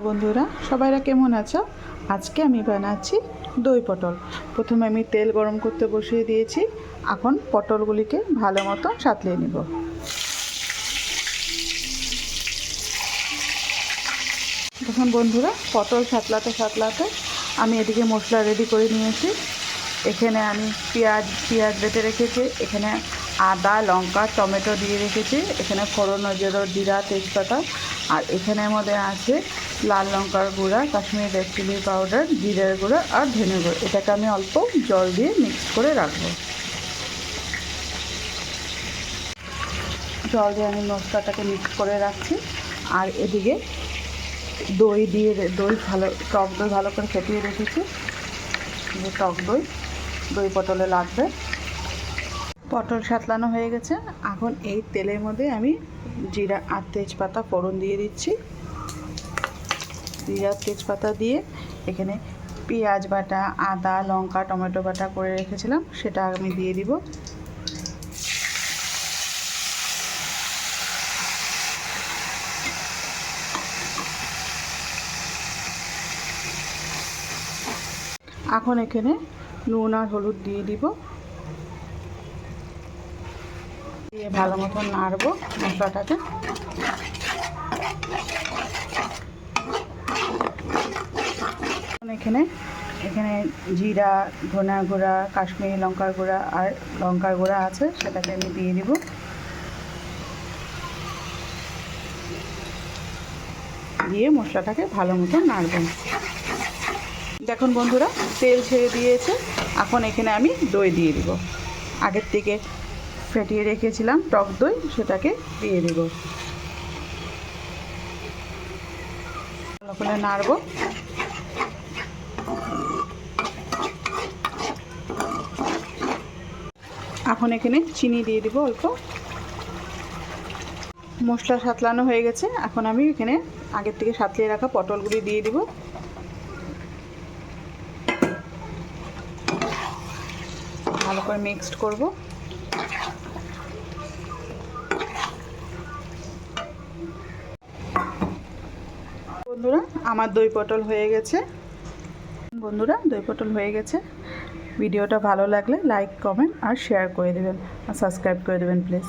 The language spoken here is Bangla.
বন্ধুরা, সবাইরা কেমন আছো? আজকে আমি বানাচ্ছি দই পটল। প্রথমে আমি তেল গরম করতে বসিয়ে দিয়েছি। এখন পটলগুলিকে ভালো মতো সাঁতলিয়ে নিব। দেখুন বন্ধুরা, পটল সাঁতলাতে আমি এদিকে মশলা রেডি করে নিয়েছি। এখানে আমি পেঁয়াজ বেটে রেখেছি। এখানে আদা, লঙ্কা, টমেটো দিয়ে রেখেছি। এখানে ফোড়ন, জিরা, তেজপাতা। আর এখানের মধ্যে আছে লাল লঙ্কার গুঁড়া, কাশ্মীরি রেড চিলি পাউডার, জিরের গুঁড়া আর ধনে গুঁড়ো। এটাকে আমি অল্প জল দিয়ে মিক্স করে রাখবো। জল দিয়ে আমি মশলাটাকে মিক্স করে রাখছি। আর এদিকে দই টক দই ভালো করে ফেটিয়ে রেখেছি। যে টক দই পটলে লাগবে। পটল সাঁতলানো হয়ে গেছে। এখন এই তেলের মধ্যে আমি জিরা আর তেজপাতা ফোড়ন দিয়ে দিচ্ছি। জিরা তেজপাতা দিয়ে এখানে পেঁয়াজ বাটা, আদা, লঙ্কা, টমেটো বাটা করে রেখেছিলাম, সেটা আমি দিয়ে দিব। এখন এখানে নুন আর হলুদ দিয়ে দিব। দিয়ে ভালো মতো নাড়বো মশলাটাকে। এখানে জিরা, ধনা গুঁড়া, কাশ্মীরি লঙ্কার গুঁড়া আর লঙ্কার গুঁড়া আছে, সেটাকে আমি দিয়ে দিব। দিয়ে মশলাটাকে ভালো মতো নাড়বেন। দেখুন বন্ধুরা, তেল ছেড়ে দিয়েছে। এখন এখানে আমি দই দিয়ে দিব। আগের থেকে ফেটিয়ে রেখেছিলাম টক দই, সেটাকে দিয়ে দিব। ভালো করে নাড়ব। এখন এখানে চিনি দিয়ে দিব অল্প। মশলা সাঁতলানো হয়ে গেছে। এখন আমি এখানে আগের থেকে সাঁতলিয়ে রাখা পটলগুলি দিয়ে দিব। ভালো করে মিক্সড করব। বন্ধুরা, আমার দই পটল হয়ে গেছে। ভিডিওটা ভালো লাগলে লাইক, কমেন্ট আর শেয়ার করে দেবেন আর সাবস্ক্রাইব করে দেবেন প্লিজ।